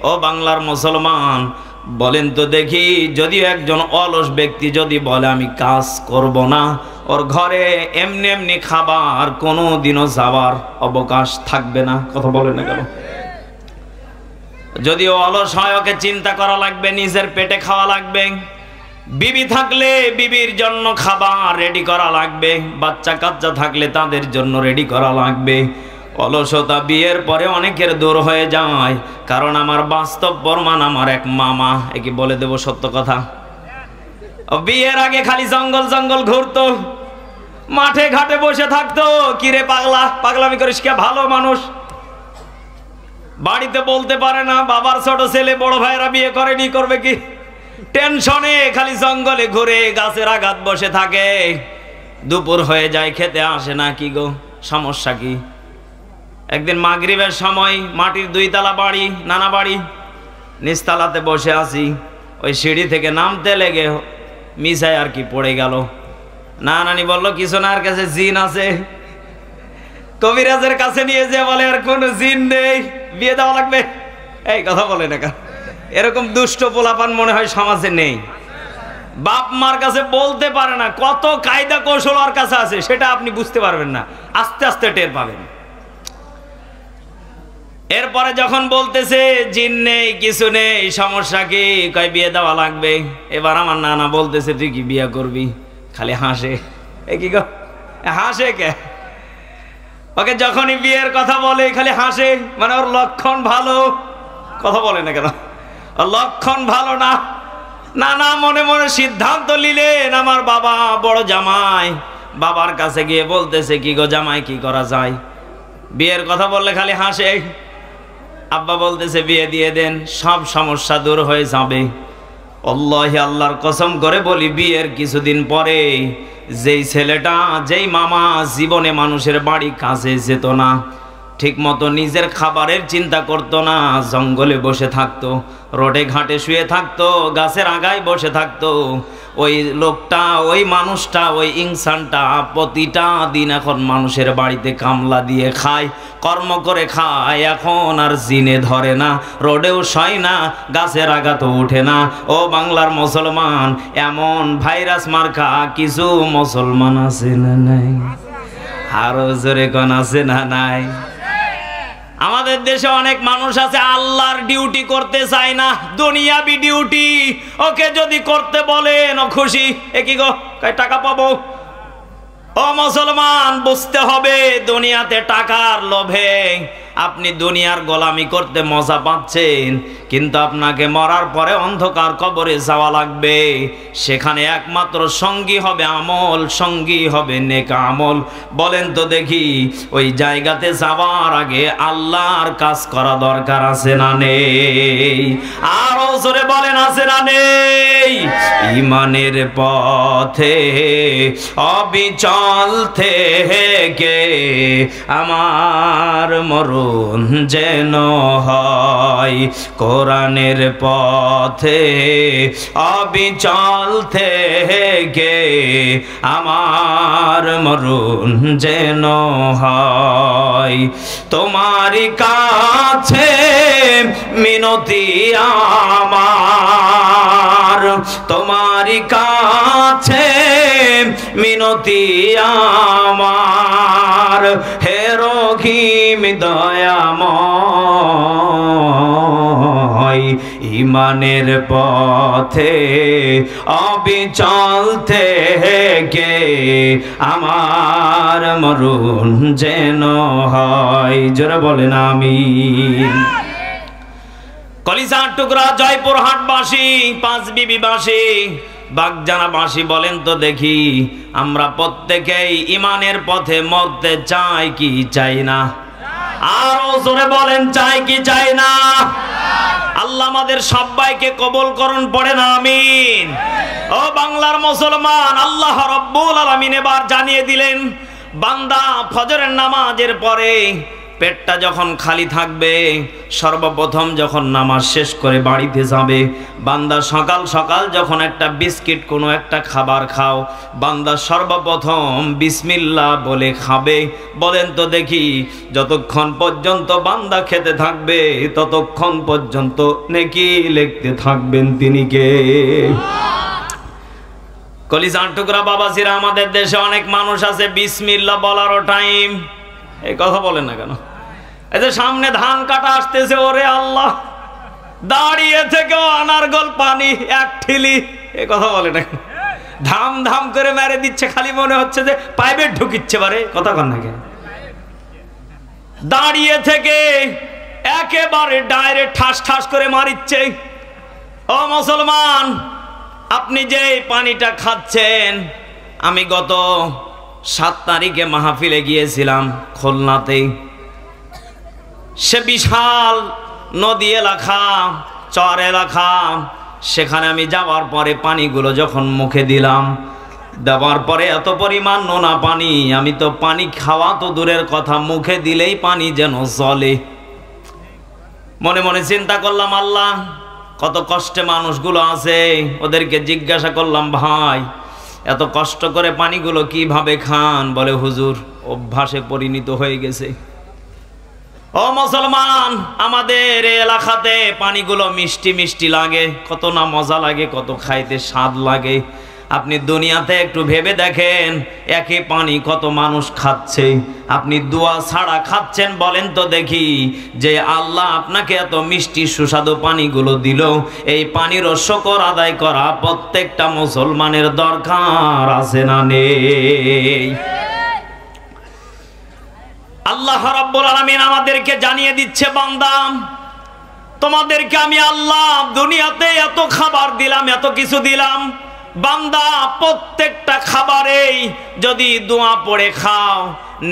ও বাংলার মুসলমান, বলেন তো দেখি, যদি একজন অলস ব্যক্তি যদি বলে আমি কাজ করব না, ওর ঘরে এমনি এমনি খাবার কোনো দিনও যাওয়ার অবকাশ থাকবে না। কথা বলে না কেন? যদি অলস হয়, ওকে চিন্তা করা লাগবে, নিজের পেটে খাওয়া লাগবে। বিবি থাকলে বিবির জন্য খাবার রেডি করা লাগবে, বাচ্চা কাচ্চা থাকলে তাদের জন্য রেডি করা লাগবে। অলসতা বিয়ের পরে অনেকের দূর হয়ে যায়, কারণ আমার বাস্তব প্রমাণ আমার এক মামা। একে বলে দেব সত্য কথা। বিয়ের আগে খালি জঙ্গল জঙ্গল ঘুরতো, মাঠে ঘাটে বসে থাকতো। কিরে পাগলা, পাগলামি করিস কে? ভালো মানুষ, বাড়িতে বলতে পারে না, বাবার ছোট ছেলে বড় ভাইয়েরা বিয়ে করেনি, করবে কি? টেনশনে খালি জঙ্গলে ঘুরে গাছের আঘাত বসে থাকে। দুপুর হয়ে যায়, খেতে আসে না। কি গো, সমস্যা কি? একদিন মাগরিবের সময় মাটির 2 তলা বাড়ি, নানা বাড়ি, নিচতলাতে বসে আছি। ওই সিঁড়ি থেকে নামতে লেগে মিশায় আর কি পড়ে গেল। নানি বলল কিছু না, আর কাছে জিন আছে। কবিরাজের কাছে নিয়ে যে বলে আর কোন জিন নেই, বিয়ে দেওয়া লাগবে। এই কথা বলে না কেন? এরকম দুষ্ট পোলাপান মনে হয় সমাজে নেই। বাপ মার কাছে বলতে পারে না, কত কায়দা কৌশল ওর কাছে আছে, সেটা আপনি বুঝতে পারবেন না, আস্তে আস্তে টের পাবেন। এরপরে যখন বলতেছে জিন নেই, কিছু নেই, সমস্যা কি? কয় বিয়ে দেওয়া লাগবে। এবার আমার নানা বলতেছে তুই কি বিয়ে করবি? খালি হাসে। এ কি গো, হাসে কে? ওকে যখনই বিয়ের কথা বলে খালি হাসে, মানে ওর লক্ষণ ভালো। কথা বলে না কেন? ওর লক্ষণ ভালো না। নানা মনে মনে সিদ্ধান্ত নিলেন, আমার বাবা বড় জামাই। বাবার কাছে গিয়ে বলতেছে কি গো জামাই, কি করা যায়? বিয়ের কথা বললে খালি হাসে। আব্বা বলতেছে বিয়ে দিয়ে দেন, সব সমস্যা দূর হয়ে যাবে। আল্লাহ, আল্লাহর কসম করে বলি, বিয়ের কিছুদিন পরে যেই ছেলেটা, যেই মামা জীবনে মানুষের বাড়ি কাছে যেত না, ঠিক মতো নিজের খাবারের চিন্তা করতো না, জঙ্গলে বসে থাকতো, রোডে ঘাটে শুয়ে থাকতো, গাছের আগায় বসে থাকতো, ওই লোকটা, ওই মানুষটা, ওই ইনসানটা প্রতিটা দিন এখন মানুষের বাড়িতে কামলা দিয়ে খায়, কর্ম করে খায়। এখন আর জিনে ধরে না, রোডেও শয় না, গাছের আগাতেও উঠে না। ও বাংলার মুসলমান, এমন ভাইরাস মার্কা কিছু মুসলমান আছে না নাই? আরো জোরে কোন আছে না নাই? আমাদের দেশে অনেক মানুষ আছে আল্লাহর ডিউটি করতে চায় না, দুনিয়াবি ডিউটি। ওকে যদি করতে বলেন ও খুশি। এ কি গো, টাকা পাবো? ও মুসলমান, বুঝতে হবে দুনিয়াতে টাকার লোভে আপনি দুনিয়ার গোলামি করতে মজা পাচ্ছেন, কিন্তু আপনাকে মরার পরে অন্ধকার কবরে যাওয়া লাগবে। সেখানে একমাত্র সঙ্গী হবে আমল, সঙ্গী হবে নেক আমল। বলেন তো দেখি, ওই জায়গাতে যাওয়ার আগে আল্লাহর কাজ করা দরকার আছে না নেই? আরো জোরে বলেন, আছে না নেই? ঈমানের পথে অবিচল থেকে আমার মরণ যেন হয়, কোরআনের পথে অবিচল থেকে আমার মরণ যেন হয়। তোমারই কাছে মিনতি আমার, তোমারই কাছে মিনতি আমার, হে রহিম দয়াময়। ঈমানের পথে অবিচল থেকে আমার মরণ যেন হয়। জোরে বলেন আমিন। কলিজার টুকরা জয়পুরহাটবাসী, পাঁচবিবিবাসী, বাগজানাবাসী, বলেন তো দেখি, আমরা প্রত্যেকেই ঈমানের পথে মরতে চাই কি চাই না? আরো জোরে বলেন, চাই কি চাই না? আল্লাহ আমাদের সবাইকে কবুল করুন, পড়েন আমিন। ও বাংলার মুসলমান, আল্লাহ রাব্বুল আলামিন এবার জানিয়ে দিলেন, বান্দা ফজরের নামাজের পরে পেটটা যখন খালি থাকবে, সর্বপ্রথম যখন নামাজ শেষ করে বাড়িতে যাবে, বান্দা সকাল সকাল যখন একটা বিস্কিট কোনো একটা খাবার খাও, বান্দা সর্বপ্রথম বিসমিল্লাহ বলে খাবে। বলেন তো দেখি, যতক্ষণ পর্যন্ত বান্দা খেতে থাকবে ততক্ষণ পর্যন্ত নেকি লিখতে থাকবেন তিনি কে? কলিজার টুকরা বাবাজিরা, আমাদের দেশে অনেক মানুষ আছে বিসমিল্লাহ বলারও টাইম, এই কথা বলেন না কেন? এই যে সামনে ধান কাটা আসতেছে, ওরে আল্লাহ, দাঁড়িয়ে থেকেও আনারগোল পানি এক ঠিলি, এই কথা বলে না কেন? ধাম ধাম করে মেরে দিচ্ছে, খালি মনে হচ্ছে যে পাইপে ঢুকিচ্ছে পারে, কথা কন না কেন? দাঁড়িয়ে থেকে একেবারে ডাইরেক্ট ঠাস ঠাস করে মারিচ্ছে। ও মুসলমান, আপনি যে পানিটা খাচ্ছেন, আমি গত 7 তারিখে মাহফিলে গিয়েছিলাম খুলনাতে। সে বিশাল নদী এলাকা, চর এলাকা, সেখানে আমি যাওয়ার পরে পানিগুলো যখন মুখে দিলাম, দেওয়ার পরে এত পরিমাণ নোনা পানি, আমি তো পানি খাওয়া তো দূরের কথা, মুখে দিলেই পানি যেন জ্বলে। মনে মনে চিন্তা করলাম, আল্লাহ, কত কষ্টে মানুষগুলো আছে। ওদেরকে জিজ্ঞাসা করলাম, ভাই এত কষ্ট করে পানিগুলো কিভাবে খান? বলে, হুজুর অভ্যাসে পরিণত হয়ে গেছে। ও মুসলমান, আমাদের এলাকাতে পানিগুলো মিষ্টি মিষ্টি লাগে, কত না মজা লাগে, কত খাইতে স্বাদ লাগে। আপনি দুনিয়াতে একটু ভেবে দেখেন, একই পানি কত মানুষ খাচ্ছে, আপনি দোয়া ছাড়া খাচ্ছেন। বলেন তো দেখি, যে আল্লাহ আপনাকে এত মিষ্টি সুস্বাদু পানিগুলো দিল, এই পানির শুকর আদায় করা প্রত্যেকটা মুসলমানের দরকার আছে না নেই? আল্লাহ রাব্বুল আলামিন আমাদেরকে জানিয়ে দিচ্ছে, বান্দা, তোমাদেরকে আমি আল্লাহ দুনিয়াতে এত খাবার দিলাম, এত কিছু দিলাম, বান্দা প্রত্যেকটা খাবারেই যদি দোয়া পড়ে খাও,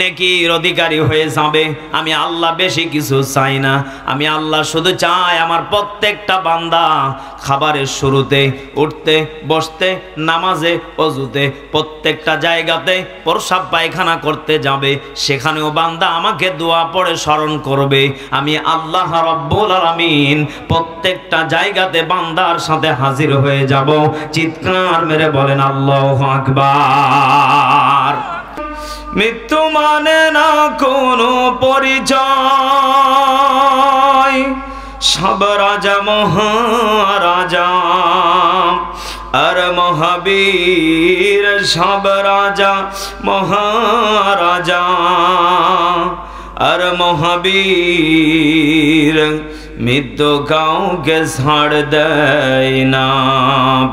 নেকির অধিকারী হয়ে যাবে। আমি আল্লাহ বেশি কিছু চাই না, আমি আল্লাহ শুধু চাই আমার প্রত্যেকটা বান্দা খাবারের শুরুতে, উঠতে, বসতে, নামাজে, অজুতে, প্রত্যেকটা জায়গাতে প্রস্রাব পায়খানা করতে যাবে, সেখানেও বান্দা আমাকে দোয়া পড়ে স্মরণ করবে। আমি আল্লাহ রাব্বুল আলামিন প্রত্যেকটা জায়গাতে বান্দার সাথে হাজির হয়ে যাব। চিৎকার মেরে বলেন আল্লাহু আকবার। মৃত্যু মানে না কোনো পরিচয়, সব রাজা মহারাজা আর মহাবীর, সব রাজা মহারাজা আর মহাবীর, মৃত্যু কাউকে ছাড় দেয় না,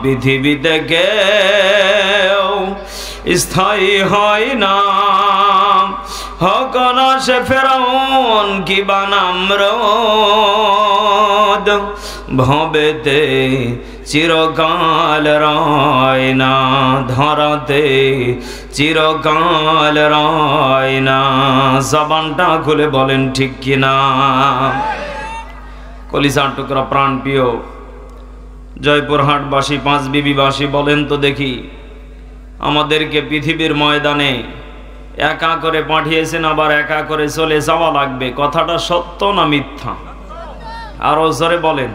পৃথিবীতে কেউ স্থায়ী হয় না। হোক না সে ফেরাউন কি বানামরদ, ভবেতে চিরকাল রয় না, ধরাতে চিরকাল রয় না। জবানটা খুলে বলেন ঠিক কিনা? কলিজার টুকরা প্রাণপ্রিয় জয়পুরহাটবাসী, পাঁচবিবিবাসী, বলেন তো দেখি, আমাদেরকে পৃথিবীর ময়দানে একা করে পাঠিয়েছেন, আবার একা করে চলে যাওয়া লাগবে, কথাটা সত্য না মিথ্যা? আরো জোরে বলেন।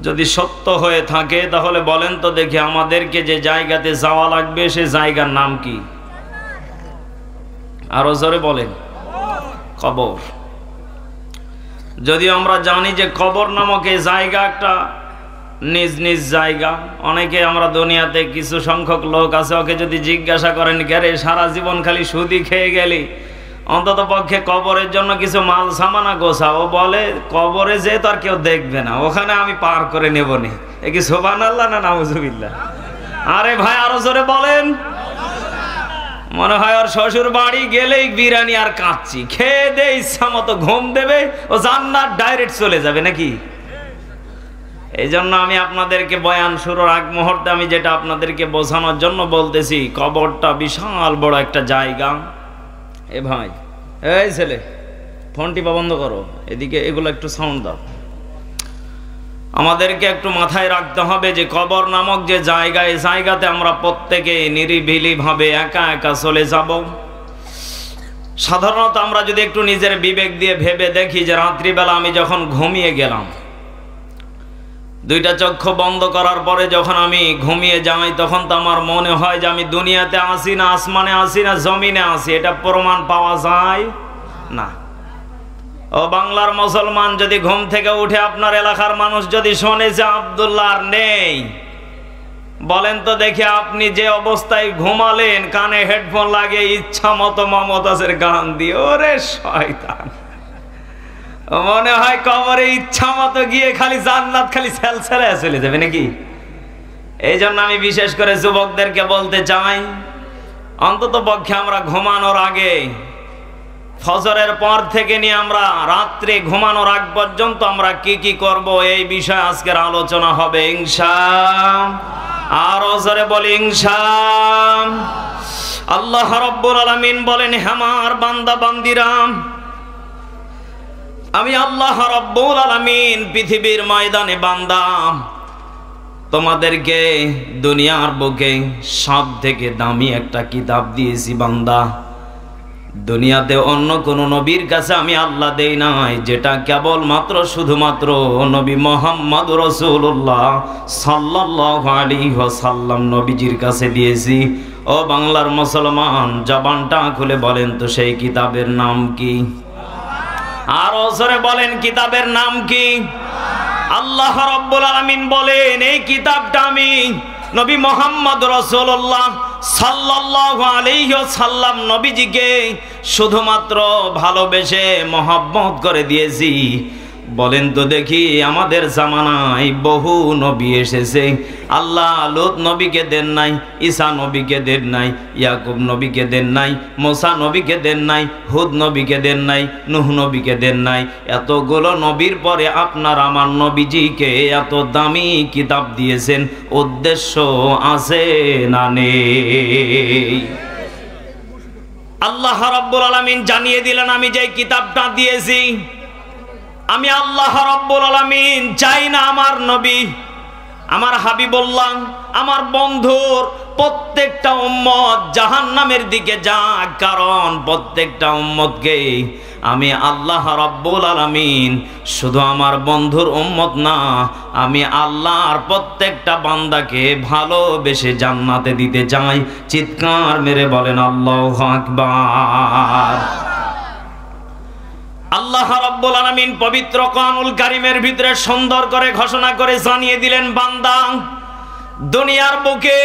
যদি সত্য হয়ে থাকে তাহলে বলেন তো দেখি, আমাদেরকে যে জায়গাতে যাওয়া লাগবে সে জায়গার নাম কি? আরো জোরে বলেন। কবর। যদি আমরা জানি যে কবর নামক এই জায়গা একটা নিজ নিজ জায়গা, অনেকে আমরা দুনিয়াতে কিছু সংখ্যক লোক আছে, ওকে যদি জিজ্ঞাসা করেন, গেরে সারা জীবন খালি সুদি খেয়ে গেলি, অন্তত পক্ষে কবরের জন্য কিছু মাল সামানা গোছা, ও বলে কবরে যে তো আর কেউ দেখবে না, ওখানে আমি পার করে নেব নি। এ কি সুবহানাল্লাহ না নাউজুবিল্লাহ? আরে ভাই আরো জোরে বলেন। মনে হয় ওর শ্বশুর বাড়ি গেলেই বিরিয়ানি আর কাচ্চি খেয়ে দে, ইচ্ছা মতো ঘুম দেবে, ও জান্নাত ডাইরেক্ট চলে যাবে নাকি? এই জন্য আমি আপনাদেরকে বয়ান শুরুর আগ মুহূর্তে আমি যেটা আপনাদেরকে বোঝানোর জন্য বলতেছি, কবরটা বিশাল বড় একটা জায়গা। এ ভাই, এই ছেলে, ফোনটি বন্ধ করো, এদিকে এগুলো একটু সাউন্ড দাও। আমাদেরকে একটু মাথায় রাখতে হবে যে কবর নামক যে জায়গা, এই জায়গাতে আমরা প্রত্যেকে নিরিবিলি ভাবে একা একা চলে যাব। সাধারণত আমরা যদি একটু নিজের বিবেক দিয়ে ভেবে দেখি যে রাত্রিবেলা আমি যখন ঘুমিয়ে গেলাম, দুইটা চক্ষু বন্ধ করার পরে যখন আমি ঘুমিয়ে যাই, তখন তো আমার মনে হয় যে আমি দুনিয়াতে আসি না, আসমানে আসি না, জমিনে আসি। এটা প্রমাণ পাওয়া যায় না। ও বাংলার মুসলমান, যদি ঘুম থেকে উঠে আপনার এলাকার মানুষ যদি শোনে যে আব্দুল্লাহ আর নেই, বলেন তো দেখি আপনি যে অবস্থায় ঘুমালেন, কানে হেডফোন লাগিয়ে ইচ্ছা মতো মমতাজের গান দিয়ে, ওরে শয়তান, মনে হয় কবরে ইচ্ছা মতো গিয়ে খালি জান্নাত খালি সেলসেলে চলে যাবে নাকি? এই জন্য আমি বিশেষ করে যুবকদেরকে বলতে চাই, অন্তত পক্ষে আমরা ঘুমানোর আগে, ফজরের পর থেকে নিয়ে আমরা রাত্রে ঘুমানোর আগ পর্যন্ত আমরা কি কি করব, এই বিষয়ে আজকের আলোচনা হবে ইনশাআল্লাহ। আর জোরে বলি ইনশাআল্লাহ। আল্লাহ রাব্বুল আলামিন বলেন, হে আমার বান্দা বান্দিরা, আমি আল্লাহ রাব্বুল আলামিন পৃথিবীর ময়দানে বান্দা তোমাদেরকে দুনিয়ার বুকে সব থেকে দামি একটা কিতাব দিয়েছি বান্দা। দুনিয়াতে অন্য কোন নবীর কাছে আমি আল্লাহ দেই নাই, যেটা কেবলমাত্র শুধুমাত্র নবী মুহাম্মদ রাসূলুল্লাহ সাল্লাল্লাহু আলাইহি ওয়াসাল্লাম নবীজির কাছে দিয়েছি। ও বাংলার মুসলমান, জবানটা খুলে বলেন তো সেই কিতাবের নাম কি? আর ওসরে বলেন কিতাবের নাম কি? আল্লাহ রাব্বুল আলামিন বলেন, এই কিতাবটা আমি নবী মুহাম্মদ রাসূলুল্লাহ সাল্লাল্লাহু আলাইহি ওয়াসাল্লাম নবীজিকে শুধুমাত্র ভালোবেসে মহব্বত করে দিয়েছি। বলেন তো দেখি, আমাদের জামানায় বহু নবী এসেছে। আল্লাহ লূত নবীকে দেন নাই, ঈসা নবীকে দেন নাই, ইয়াকুব নবীকে দেন নাই, মুসা নবীকে দেন নাই, হুদ নবীকে দেন নাই, নূহ নবীকে দেন নাই। এতগুলো নবীর পরে আপনার আমার নবীজিকে এত দামি কিতাব দিয়েছেন, উদ্দেশ্য আছে না নেই? আল্লাহ রাব্বুল আলামিন জানিয়ে দিলেন, আমি যে কিতাবটা দিয়েছি, আমি আল্লাহ রাব্বুল আলামিন চাই না আমার নবী, আমার হাবিবুল্লাহ, আমার বন্ধুর প্রত্যেকটা উম্মত জাহান্নামের দিকে যাক। কারণ প্রত্যেকটা উম্মতকে আমি আল্লাহ রাব্বুল আলামিন শুধু আমার বন্ধুর উম্মত না, আমি আল্লাহর প্রত্যেকটা বান্দাকে ভালোবেসে জান্নাতে দিতে চাই। চিৎকার মেরে বলেন আল্লাহু আকবার। আল্লাহ রাব্বুল আলামিন পবিত্র কোরআনুল কারীমের ভিতরে সুন্দর করে ঘোষণা করে জানিয়ে দিলেন, বান্দা, দুনিয়ার বুকে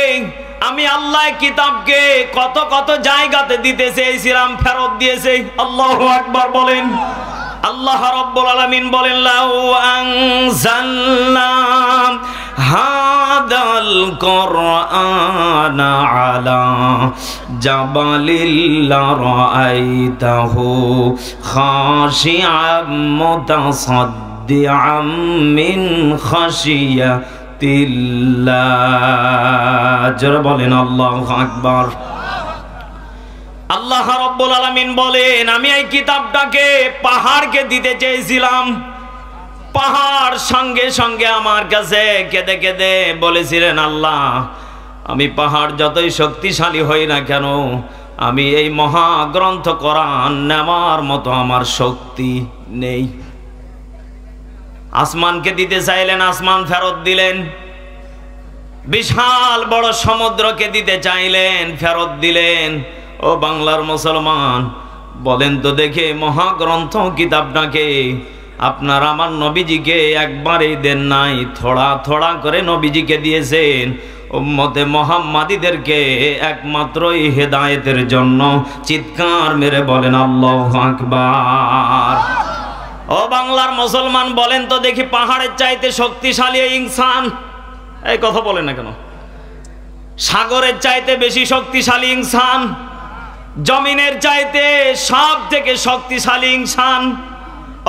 আমি আল্লাহ কিতাবকে কত কত জায়গাতে দিতে চেয়েছিলাম, ফেরত দিয়েছে। আল্লাহু আকবার বলেন। আল্লাহ রাব্বুল আলামিন বলেন, লাউ আনজালনা হাদাল কুরআনা আলা জাবালিল লারাআইতাহু খাশিআম মুতাসাদ্দিআম মিন খাশিয়াতিল্লাহ। যারা বলেন আল্লাহু আকবার। আল্লাহ রাব্বুল আলামিন বলেন, আমি এই কিতাবটাকে পাহাড়কে দিতে চেয়েছিলাম। পাহাড় সঙ্গে সঙ্গে আমার কাছে কেঁদে কেঁদে বলেছিলেন, আল্লাহ, আমি পাহাড় যতই শক্তিশালী হই না কেন, আমি এই মহাগ্রন্থ কোরআন নেওয়ার মতো আমার শক্তি নেই। আসমানকে দিতে চাইলেন, আসমান ফেরত দিলেন। বিশাল বড় সমুদ্রকে দিতে চাইলেন, ফেরত দিলেন। ও বাংলার মুসলমান, বলেন তো দেখে, মহাগ্রন্থ কিতাবটাকে আপনার আমার নবীজিকে একবারেই দেন নাই, থোড়া থোড়া করে নবীজিকে দিয়েছেন। উম্মতে মুহাম্মাদীদেরকে একমাত্রই হেদায়েতের জন্য। চিৎকার মেরে বলেন আল্লাহু আকবার। ও বাংলার মুসলমান, বলেন তো দেখি, পাহাড়ের চাইতে শক্তিশালী ইনসান? এই কথা বলেন না কেন? সাগরের চাইতে বেশি শক্তিশালী ইনসান, জমিনের চাইতে সব থেকে শক্তিশালী ইনসান।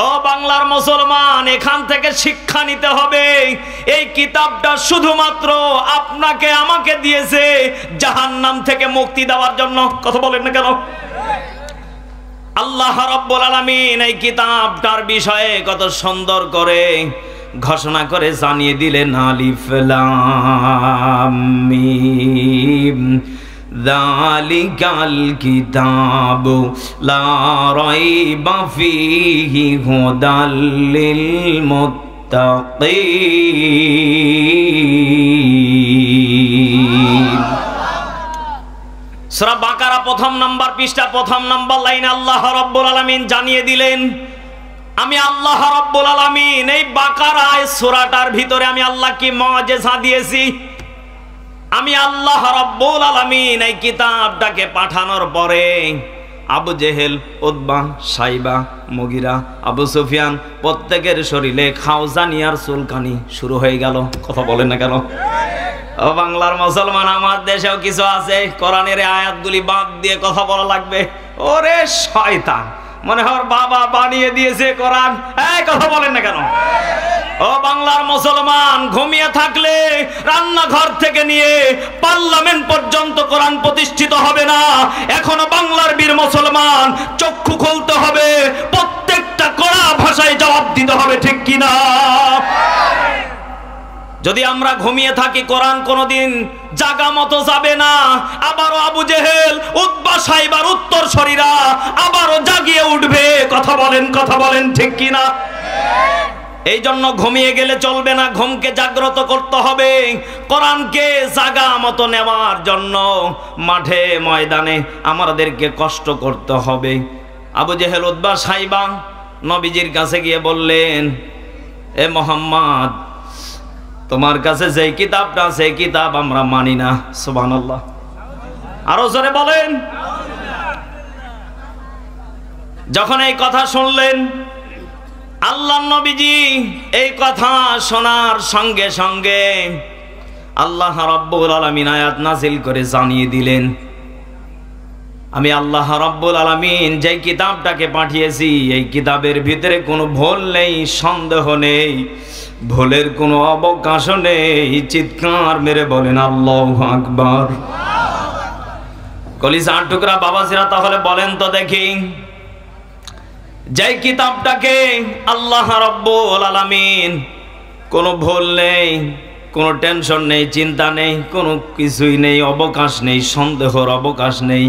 ও বাংলার মুসলমান, এখান থেকে শিক্ষা নিতে হবে, এই কিতাবটা শুধুমাত্র আপনাকে আমাকে দিয়েছে জাহান্নাম থেকে মুক্তি দেওয়ার জন্য। কথা বলেন না কেন? আল্লাহ রাব্বুল আলামিন এই কিতাবটার বিষয়ে কত সুন্দর করে ঘোষণা করে জানিয়ে দিলেন, আলিফ লাম মিম যালিকাল কিতাবু লা রাইবা ফীহি হুদাল লিল মুত্তাকিন। সূরা বাকারা প্রথম নাম্বার পৃষ্ঠা প্রথম নাম্বার লাইনে আল্লাহ রাব্বুল আলামিন জানিয়ে দিলেন, আমি আল্লাহ রাব্বুল আলামিন এই বাকারায় সূরাটার ভিতরে আমি আল্লাহ কি মুআজিজা দিয়েছি। আমি আল্লাহ রাব্বুল আলামিন এই কিতাবটাকে পাঠানোর পরে আবু জেহেল, উতবা, সাইবা, মুগিরা, আবু সুফিয়ান প্রত্যেকের শরীরে খাওজানিয়ার চুলকানি শুরু হয়ে গেল। কথা বলেন না কেন? ও বাংলার মুসলমান, আমার দেশেও কিছু আছে কোরআনের আয়াতগুলি বাদ দিয়ে কথা বলা লাগবে। ওরে শয়তান, মনে হয় বাবা বানিয়ে দিয়েছে কোরআন। এই কথা বলেন না কেন? ও বাংলার মুসলমান, ঘুমিয়ে থাকলে রান্নাঘর থেকে নিয়ে পার্লামেন্ট পর্যন্ত কোরআন প্রতিষ্ঠিত হবে না। এখনো বাংলার বীর মুসলমান, চক্ষু খুলতে হবে, প্রত্যেকটা কড়া ভাষায় জবাব দিতে হবে, ঠিক কিনা? যদি আমরা ঘুমিয়ে থাকি কোরআন কোনোদিন জাগা মতো যাবে না। আবারও আবু জেহেল, উতবা, সাইবার উত্তর শরীরা আবারও জাগিয়ে উঠবে। কথা বলেন ঠিক কিনা? এই জন্য ঘুমিয়ে গেলে চলবে না, ঘুমকে জাগ্রত করতে হবে। কোরআনকে জাগা মতো নেওয়ার জন্য মাঠে ময়দানে আমাদেরকে কষ্ট করতে হবে। আবু জেহেল, উতবা, সাইবা নবীজির কাছে গিয়ে বললেন, এ মুহাম্মদ, তোমার কাছে যে কিতাবটা সেই কিতাব আমরা মানি না। সুবহানাল্লাহ, আরো জোরে বলেন। যখন এই কথা শুনলেন, আল্লাহর নবীজি এই কথা শোনার সঙ্গে সঙ্গে আল্লাহ রাব্বুল আলামিন আয়াত নাযিল করে জানিয়ে দিলেন, আমি আল্লাহ রাব্বুল আলামিন যে কিতাবটাকে পাঠিয়েছি এই কিতাবের ভিতরে কোনো ভুল নেই, সন্দেহ নেই, ভুলের কোনো অবকাশ নেই। চিৎকার মেরে বলেন আল্লাহু আকবার। কলিজার টুকরা বাবাজিরা, তাহলে বলেন তো দেখি, যে কিতাবটাকে আল্লাহ রাব্বুল আলামিন কোনো ভুল নেই, কোনো টেনশন নেই, চিন্তা নেই, কোনো কিছুই নেই, অবকাশ নেই, সন্দেহের অবকাশ নেই,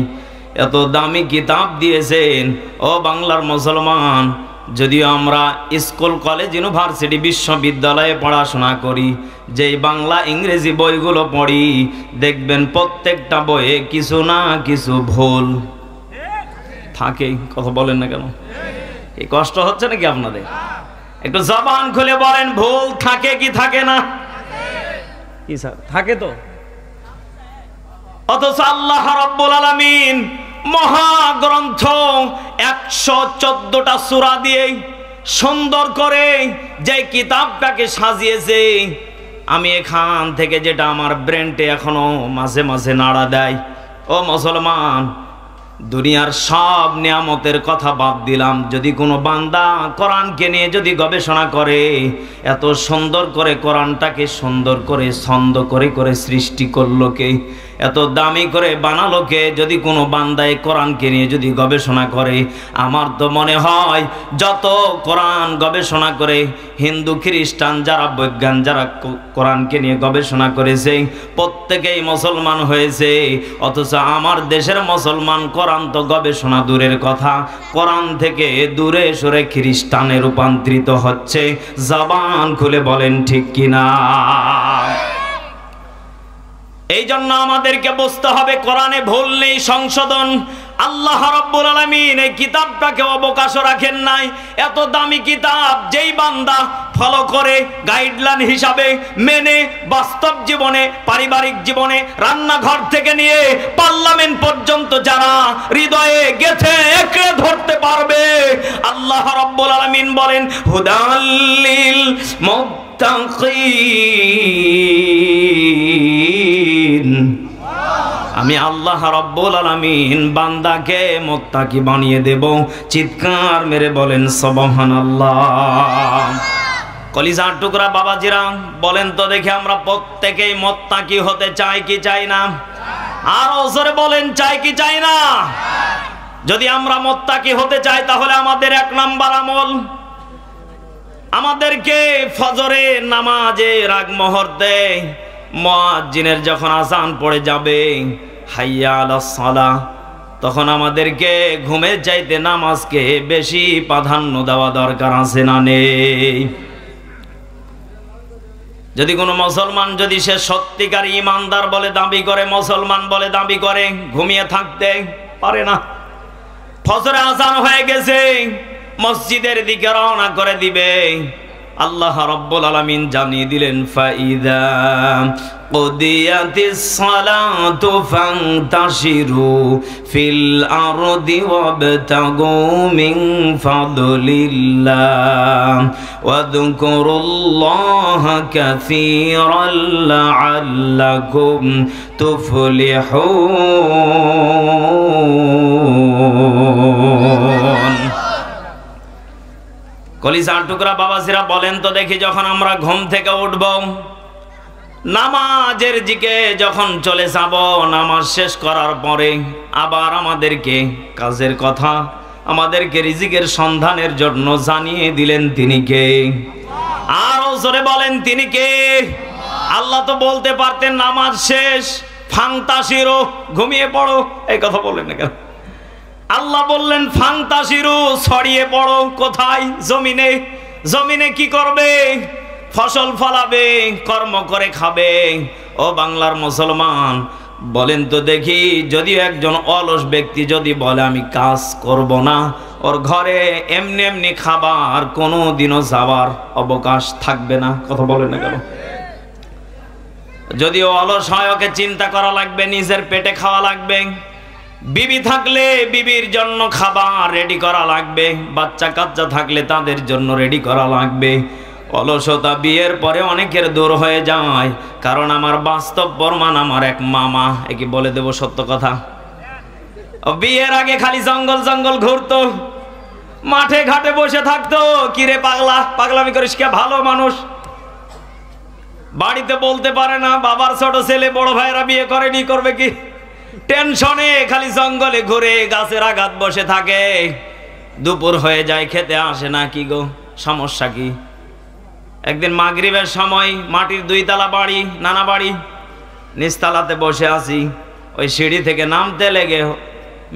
এত দামি কিতাব দিয়েছেন। ও বাংলার মুসলমান, যদিও আমরা স্কুল, কলেজ, ইউনিভার্সিটি, বিশ্ববিদ্যালয়ে পড়াশোনা করি, যেই বাংলা ইংরেজি বইগুলো পড়ি, দেখবেন প্রত্যেকটা বইয়ে কিছু না কিছু ভুল থাকে। কথা বলেন না কেন? এই কষ্ট হচ্ছে নাকি আপনাদের? একটু জবান খুলে বলেন, ভুল থাকে কি থাকে না? কি স্যার, থাকে তো। অথচ আল্লাহ রাব্বুল আলামিন মহাগ্রন্থ 114টা সূরা দিয়ে সুন্দর করে যে কিতাবটাকে সাজিয়েছে, আমি এখান থেকে যেটা আমার ব্রেনটে এখনো মাঝে মাঝে নাড়া দেয়, ও মুসলমান, দুনিয়ার সব নিয়ামতের কথা বাদ দিলাম, যদি কোনো বান্দা কোরআনকে নিয়ে যদি গবেষণা করে, এত সুন্দর করে কোরআনটাকে সুন্দর করে ছন্দ করে করে সৃষ্টি করলো কে, এত দামি করে বানালো কে, যদি কোনো বান্দায় কোরআনকে নিয়ে যদি গবেষণা করে, আমার তো মনে হয় যত কোরআন গবেষণা করে হিন্দু খ্রিস্টান যারা বৈজ্ঞান যারা কোরআনকে নিয়ে গবেষণা করেছে প্রত্যেকেই মুসলমান হয়েছে। অথচ আমার দেশের মুসলমান কোরআন তো গবেষণা দূরের কথা, কোরআন থেকে দূরে সরে খ্রিস্টানে রূপান্তরিত হচ্ছে। জবান খুলে বলেন ঠিক কিনা? এই জন্য আমাদেরকে বুঝতে হবে কোরআনে ভুল নেই, সংশোধন। আল্লাহ রাব্বুল আলামিন এই কিতাবটাকে অবকাশ রাখেন নাই। এত দামি কিতাব যেই বান্দা ফলো করে, গাইডলাইন হিসাবে মেনে বাস্তব জীবনে, পারিবারিক জীবনে, রান্নাঘর থেকে নিয়ে পার্লামেন্ট পর্যন্ত যারা হৃদয়ে গেথে এঁকে ধরতে পারবে, আল্লাহ রাব্বুল আলামিন বলেন হুদাল্লিল মুত্তাকিন। আমি আল্লাহ রাব্বুল আলামিন বান্দাকে মুত্তাকি বানিয়ে দেব। চিৎকার মেরে বলেন সুবহানাল্লাহ। কলিজার টুকরা বাবাজিরা, বলেন তো দেখি, আমরা প্রত্যেকেই মুত্তাকি হতে চাই কি চাই না? আর জোরে বলেন, চাই কি চাই না? যদি আমরা মুত্তাকি হতে চাই তাহলে আমাদের 1 নাম্বার আমল, আমাদেরকে ফজরের নামাজের আগ মুহূর্তে মুয়াজ্জিনের যখন আযান পড়ে যাবে, হাইয়া আলাস সালাহ, তখন আমাদেরকে ঘুমের চাইতে নামাজকে বেশি প্রাধান্য দেওয়া দরকার আছে না নেই? যদি কোনো মুসলমান যদি সে সত্যিকার ইমানদার বলে দাবি করে, মুসলমান বলে দাবি করে, ঘুমিয়ে থাকতে পারে না। ফজরে আযান হয়ে গেছে, মসজিদের দিকে রওনা করে দিবে, আল্লাহ রাব্বুল আলামিন জানিয়ে দিলেন ফাইদা কুদিয়াতিস সালাতু ফান্তাশিরু ফিল আরদি ওয়াবতাগু মিন ফাদলিল্লাহ ওয়াযকুরুল্লাহা কাসীরান লাআল্লাকুম তুফলিহুন। কলিজার টুকরা বাবাজিরা বলেন তো দেখি, যখন আমরা ঘুম থেকে উঠব, নামাজের দিকে যখন চলে যাব, নামাজ শেষ করার পরে আবার আমাদেরকে কাজের কথা, আমাদেরকে রিজিকের সন্ধানের জন্য জানিয়ে দিলেন তিনি কে? আরো জোরে বলেন তিনি কে? আল্লাহ তো বলতে পারতেন নামাজ শেষ ফান্তাশিরু, ঘুমিয়ে পড়ো, এই কথা বললেন না কেন? আল্লাহ বললেন ফান্তাশিরু, ছড়িয়ে পড়ো। কোথায়? জমিনে। জমিনে কি করবে? ফসল ফলাবে, কর্ম করে খাবে। ও বাংলার মুসলমান, বলেন তো দেখি, যদি একজন অলস ব্যক্তি যদি বলে আমি কাজ করব না, ওর ঘরে এমনি এমনি খাবার কোনো দিনও যাওয়ার অবকাশ থাকবে না। কথা বলেন না কেন? যদি অলস হয়, ওকে চিন্তা করা লাগবে, নিজের পেটে খাওয়া লাগবে। বিবি থাকলে বিবির জন্য খাবার রেডি করা লাগবে, বাচ্চা কাচ্চা থাকলে তাদের জন্য রেডি করা লাগবে। অলসতা বিয়ের পরে অনেকের দূর হয়ে যায়, কারণ আমার বাস্তব প্রমাণ আমার এক মামা, একে বলে দেব সত্য কথা। বিয়ের আগে খালি জঙ্গল জঙ্গল ঘুরতো, মাঠে ঘাটে বসে থাকতো। কিরে পাগলা, পাগলামি করিস কে? ভালো মানুষ, বাড়িতে বলতে পারে না, বাবার ছোট ছেলে বড় ভাইরা বিয়ে করেনি, করবে কি? টেনশনে খালি জঙ্গলে ঘুরে গাছের আঘাত বসে থাকে। দুপুর হয়ে যায়, খেতে আসে না। কি গো, সমস্যা কি? একদিন মাগরিবের সময় মাটির 2 তলা বাড়ি, নানা বাড়ি, নিচতলাতে বসে আছি। ওই সিঁড়ি থেকে নামতে লেগে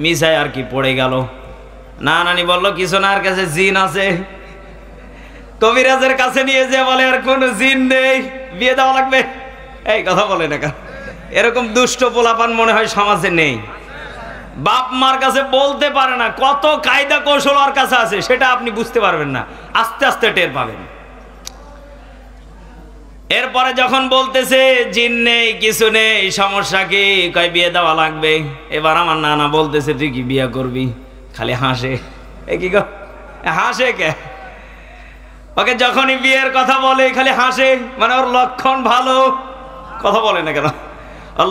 মিশায় আর কি পড়ে গেল। নানি বলল কিছু না, আর কাছে জিন আছে। কবিরাজের কাছে নিয়ে যে বলে আর কোনো জিন নেই, বিয়ে দেওয়া লাগবে। এই কথা বলে না কেন? এরকম দুষ্ট পোলাপান মনে হয় সমাজে নেই। বাপ মার কাছে বলতে পারে না, কত কায়দা কৌশল ওর কাছে আছে, সেটা আপনি বুঝতে পারবেন না, আস্তে আস্তে টের পাবেন। এরপরে যখন বলতেছে জিন নেই, কিছু নেই, সমস্যা কি? কয় বিয়ে দেওয়া লাগবে। এবার আমার নানা বলতেছে তুই কি বিয়ে করবি? খালি হাসে। এ কি গো, হাসে কে? ওকে যখনই বিয়ের কথা বলে খালি হাসে, মানে ওর লক্ষণ ভালো। কথা বলে না কেন?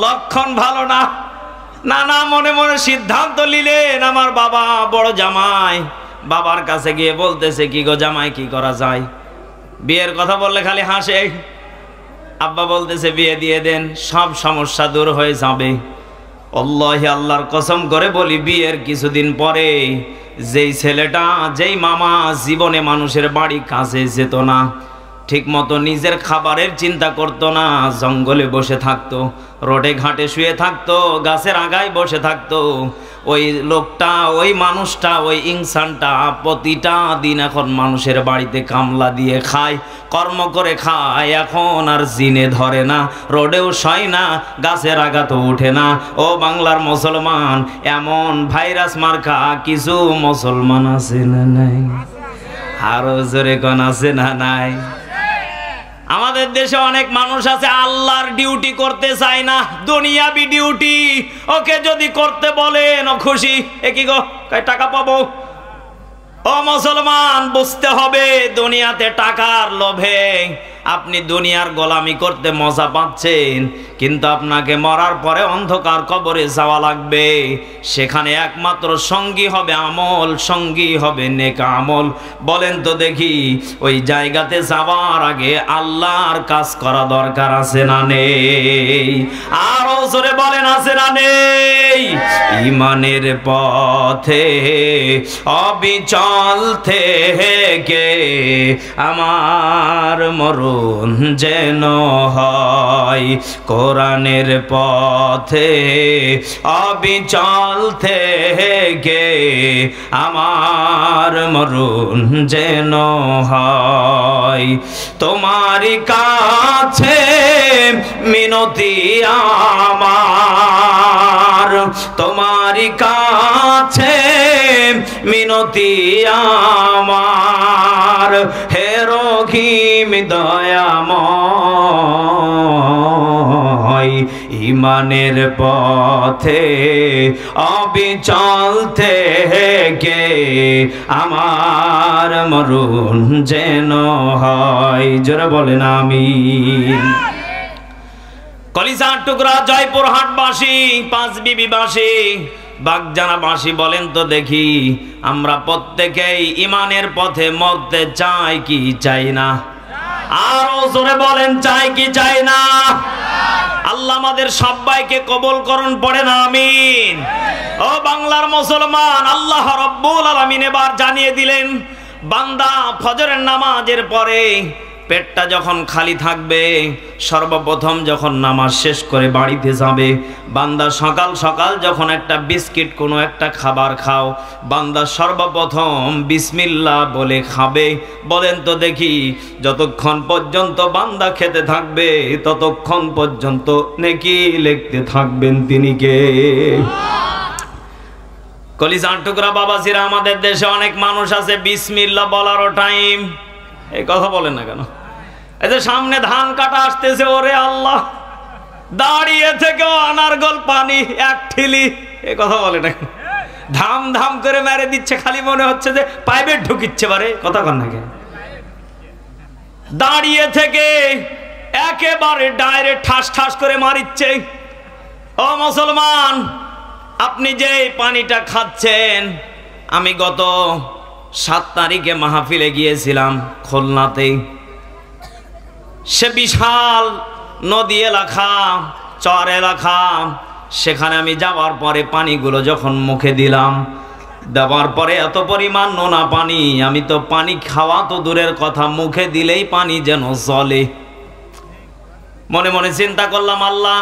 লক্ষণ ভালো না। নানা মনে মনে সিদ্ধান্ত নিলেন, আমার বাবা বড় জামাই, বাবার কাছে গিয়ে বলতেছে কি গো জামাই, কি করা যায়? বিয়ের কথা বললে খালি হাসে। আব্বা বলতেছে বিয়ে দিয়ে দেন, সব সমস্যা দূর হয়ে যাবে। আল্লাহি, আল্লাহর কসম করে বলি, বিয়ের কিছুদিন পরে যেই ছেলেটা, যেই মামা জীবনে মানুষের বাড়ি কাছে যেত না, ঠিক মতো নিজের খাবারের চিন্তা করতো না, জঙ্গলে বসে থাকতো, রোডে ঘাটে শুয়ে থাকতো, গাছের আগায় বসে থাকতো, ওই লোকটা, ওই মানুষটা, ওই ইনসানটা প্রতিটা দিন এখন মানুষের বাড়িতে কামলা দিয়ে খায়, কর্ম করে খায়। এখন আর জিনে ধরে না, রোডেও শয় না, গাছের আগাতেও উঠে না। ও বাংলার মুসলমান, এমন ভাইরাস মার্কা কিছু মুসলমান আছে না নাই? আরো জোরে কোন আছে না নাই? আমাদের দেশে অনেক মানুষ আছে আল্লাহর ডিউটি করতে চায় না, দুনিয়াবি ডিউটি। ওকে যদি করতে বলেন ও খুশি। এ কি গো, টাকা পাবো। ও মুসলমান, বুঝতে হবে দুনিয়াতে টাকার লোভে আপনি দুনিয়ার গোলামি করতে মজা পাচ্ছেন, কিন্তু আপনাকে মরার পরে অন্ধকার কবরে যাওয়া লাগবে। সেখানে একমাত্র সঙ্গী হবে আমল, সঙ্গী হবে নেক আমল। বলেন তো দেখি, ওই জায়গাতে যাওয়ার আগে আল্লাহর কাজ করা দরকার আছে না নেই? আরো জোরে বলেন, আছে না নেই? ইমানের পথে অবিচল থেকে আমার মরণ মরুন যেন হয়, কোরআনের পথে অবিচল থেকে আমার মরুন যেন হয়। তোমারই কাছে মিনতি আমার, তোমারই কাছে মিনতি আমার, হে রহিম দয়াময়, ইমানের পথে অবিচল থেকে আমার মরুন যেন হয়। জোরে বলেন আমিন। কলিজার টুকরা জয়পুরহাটবাসী, পাঁচবিবিবাসী, বাগজানাবাসী, বলেন তো দেখি আমরা প্রত্যেকেই ইমানের পথে মরতে চাই কি চাই না? আরো জোরে বলেন, চাই কি চাই না? আল্লাহ আমাদের সবাইকে কবুল করুন, পড়েন আমিন। ও বাংলার মুসলমান, আল্লাহ রাব্বুল আলামিন এবার জানিয়ে দিলেন, বান্দা ফজরের নামাজের পরে পেটটা যখন খালি থাকবে, সর্বপ্রথম যখন নামাজ শেষ করে বাড়িতে যাবে, বান্দা সকাল সকাল যখন একটা বিস্কিট কোনো একটা খাবার খাও, বান্দা সর্বপ্রথম বিসমিল্লাহ বলে খাবে। বলেন তো দেখি যতক্ষণ পর্যন্ত বান্দা খেতে থাকবে ততক্ষণ পর্যন্ত নেকি লিখতে থাকবেন তিনি কে? কলিজার টুকরা বাবাজিরা, আমাদের দেশে অনেক মানুষ আছে বিসমিল্লাহ বলারও টাইম, এই কথা বলেন না কেন? এই যে সামনে ধান কাটা আসতেছে, ওরে আল্লাহ, দাঁড়িয়ে থেকেও আনারগোল পানি এক ঠিলি, এই কথা বলে না কেন? ধাম ধাম করে মেরে দিচ্ছে, খালি মনে হচ্ছে যে পাইপে ঢুকিচ্ছে, পারে কথা কন না কেন? দাঁড়িয়ে থেকে একেবারে ডাইরেক্ট ঠাস ঠাস করে মারিচ্ছে। ও মুসলমান, আপনি যে পানিটা খাচ্ছেন, আমি গত 7 তারিখে মাহফিলে গিয়েছিলাম খুলনাতে। সে বিশাল নদী এলাকা, চর এলাকা, সেখানে আমি যাওয়ার পরে পানিগুলো যখন মুখে দিলাম, দেওয়ার পরে এত পরিমাণ নোনা পানি, আমি তো পানি খাওয়া তো দূরের কথা, মুখে দিলেই পানি যেন জ্বলে। মনে মনে চিন্তা করলাম, আল্লাহ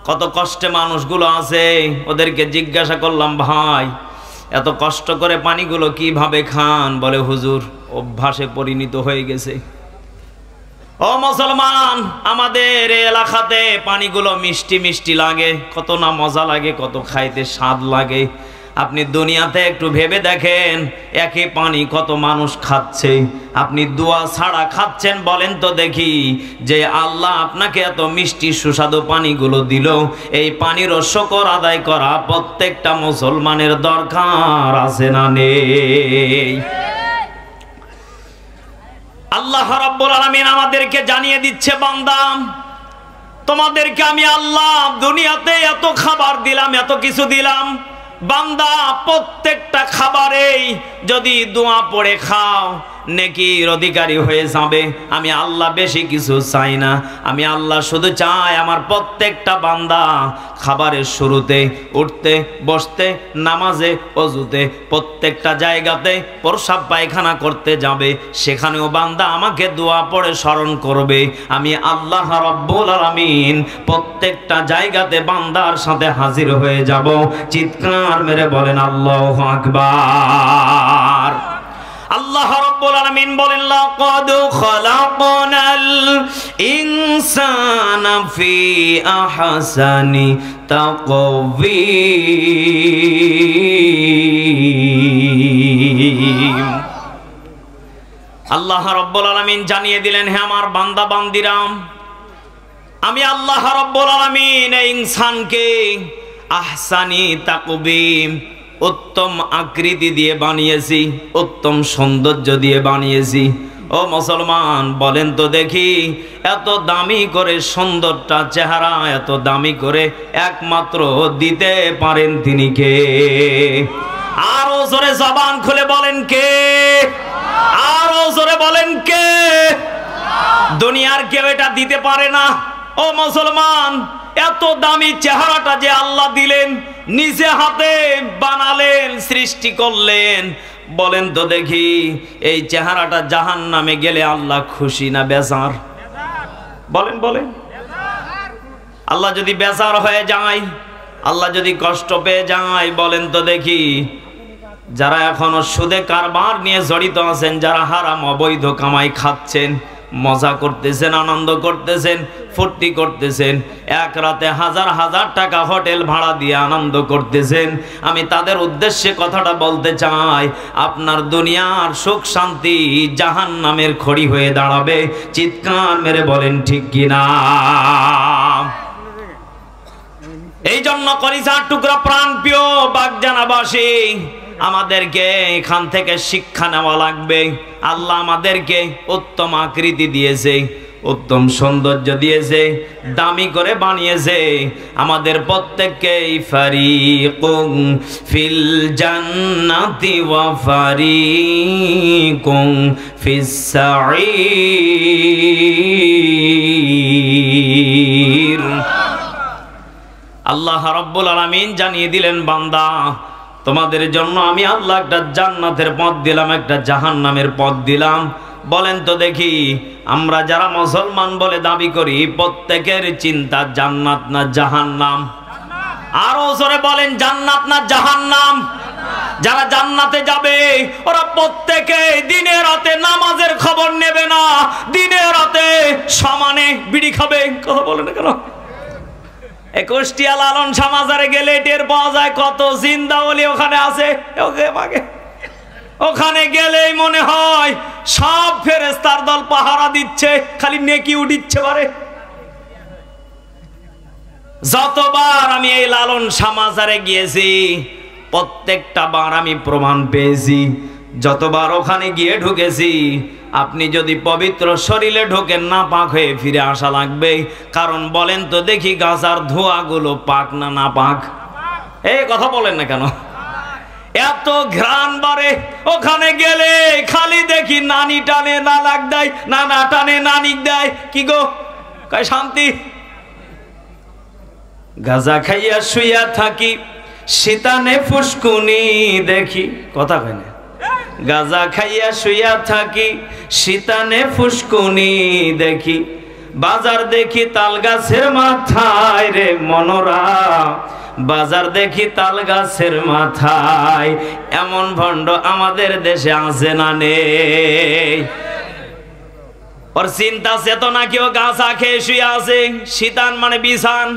কত কষ্টে মানুষগুলো আছে, ওদেরকে জিজ্ঞাসা করলাম, ভাই এত কষ্ট করে পানিগুলো কিভাবে খান? বলে হুজুর অভ্যাসে পরিণত হয়ে গেছে। ও মুসলমান, আমাদের এলাকাতে পানিগুলো মিষ্টি মিষ্টি লাগে, কত না মজা লাগে, কত খাইতে স্বাদ লাগে। আপনি দুনিয়াতে একটু ভেবে দেখেন, একই পানি কত মানুষ খাচ্ছে, আপনি দোয়া ছাড়া খাচ্ছেন। বলেন তো দেখি, যে আল্লাহ আপনাকে এত মিষ্টি সুস্বাদু পানিগুলো দিল, এই পানিরও শুকর আদায় করা প্রত্যেকটা মুসলমানের দরকার আছে না নেই? আল্লাহ রাব্বুল আলামিন আমাদেরকে জানিয়ে দিচ্ছে, বান্দা তোমাদেরকে আমি আল্লাহ দুনিয়াতে এত খাবার দিলাম, এত কিছু দিলাম, বান্দা প্রত্যেকটা খাবারেই যদি দোয়া পড়ে খাও নেকির অধিকারী হয়ে যাবে। আমি আল্লাহ বেশি কিছু চাই না, আমি আল্লাহ শুধু চাই আমার প্রত্যেকটা বান্দা খাবারের শুরুতে, উঠতে, বসতে, নামাজে, অজুতে, প্রত্যেকটা জায়গাতে প্রস্রাব পায়খানা করতে যাবে, সেখানেও বান্দা আমাকে দোয়া পড়ে স্মরণ করবে। আমি আল্লাহ রাব্বুল আলামিন প্রত্যেকটা জায়গাতে বান্দার সাথে হাজির হয়ে যাব। চিৎকার মেরে বলেন আল্লাহু আকবার। আল্লাহ রাব্বুল আলামিন বলেন, লাকাদ খালাকনাল ইনসানা ফি আহসানি তাকওয়িম। আল্লাহ রাব্বুল আলামিন জানিয়ে দিলেন, হে আমার বান্দা বান্দিরা, আমি আল্লাহ রাব্বুল আলামিন এই ইনসানকে আহসানি তাকওয়িম, উত্তম আকৃতি দিয়ে বানিয়েছি, উত্তম সৌন্দর্য দিয়ে বানিয়েছি। ও মুসলমান, বলেন তো দেখি, এত দামি করে সুন্দরটা চেহারা এত দামি করে একমাত্র দিতে পারেন তিনি কে? আরো জোরে জবান খুলে বলেন কে? আরো জোরে বলেন কে? দুনিয়ার কেউ এটা দিতে পারে না। ও মুসলমান, এত দামি চেহারাটা যে আল্লাহ দিলেন, নিজে হাতে বানালেন, সৃষ্টি করলেন, বলেন তো দেখি এই চেহারাটা জাহান্নামে গেলে আল্লাহ খুশি না বেজার? বলেন বলেন। আল্লাহ যদি বেজার হয়ে যায়, আল্লাহ যদি কষ্ট পেয়ে যায়, বলেন তো দেখি, যারা এখনো সুদে কারবার নিয়ে জড়িত আছেন, যারা হারাম অবৈধ কামাই খাচ্ছেন, মজা করতেছেন, আনন্দ করতেছেন, ফুর্তি করতেছেন, এক রাতে হাজার হাজার টাকা হোটেল ভাড়া দিয়ে আনন্দ করতেছেন, আমি তাদের উদ্দেশ্যে কথাটা বলতে চাই, আপনার দুনিয়ার সুখ শান্তি জাহান্নামের খড়ি হয়ে দাঁড়াবে। চিৎকার মেরে বলেন ঠিক কিনা? এই জন্য কলিজার টুকরা প্রাণ প্রিয় বাগজানাবাসী, আমাদেরকে এখান থেকে শিক্ষা নেওয়া লাগবে। আল্লাহ আমাদেরকে উত্তম আকৃতি দিয়েছে, উত্তম সৌন্দর্য দিয়েছে, দামি করে বানিয়েছে। আমাদের প্রত্যেককেই ফারিকুন ফিল জান্নাতি ওয়া ফারিকুন ফিস সাঈর। আল্লাহ রাব্বুল আলামিন জানিয়ে দিলেন, বান্দা তোমাদের জন্য আমি আল্লাহ একটা জান্নাতের পথ দিলাম, একটা জাহান্নামের পথ দিলাম। বলেন তো দেখি, আমরা যারা মুসলমান বলে দাবি করি, প্রত্যেকের চিন্তা জান্নাত না জাহান্নাম? আরো জোরে বলেন, জান্নাত না জাহান্নাম? যারা জান্নাতে যাবে ওরা প্রত্যেকে দিনে রাতে নামাজের খবর নেবে না, দিনে রাতে সমানে বিড়ি খাবে। কথা বলে না কেন? কুষ্টিয়া লালন সমাজারে গেলে টের পাওয়া যায় কত জিন্দা ওলি ওখানে আছে। ওখানে গেলেই মনে হয় সব ফেরেশতার দল পাহারা দিচ্ছে, খালি নেকি উঠিচ্ছে পারে। যতবার আমি এই লালন সমাজারে গিয়েছি, প্রত্যেকটা বার আমি প্রমাণ পেয়েছি। যতবার ওখানে গিয়ে ঢুকেছি, আপনি যদি পবিত্র শরীরে ঢোকেন, না পাক হয়ে ফিরে আসা লাগবে। কারণ বলেন তো দেখি, গাজার ধোঁয়াগুলো পাক না না পাক? এই কথা বলেন না কেন? এত ঘ্রাণ বাড়ে। ওখানে গেলে খালি দেখি নানি টানে নানাক দেয়, নানা টানে নানিক দেয়। কি গো কয় শান্তি? গাজা খাইয়া শুইয়া থাকি, শীতানে ফুসকুনি দেখি। কথা কয় না? গাজা খাইয়া শুইয়া থাকি, শীতানে ফুসকুনি দেখি, বাজার দেখি তাল গাছের মাথায় রে মনোরা, বাজার দেখি তাল গাছের মাথায়। এমন ভণ্ড আমাদের দেশে আছে না নেই? ওর চিন্তা চেতনা কেউ গাছা খেয়ে শুয়ে আছে। শীতান মানে বিছান।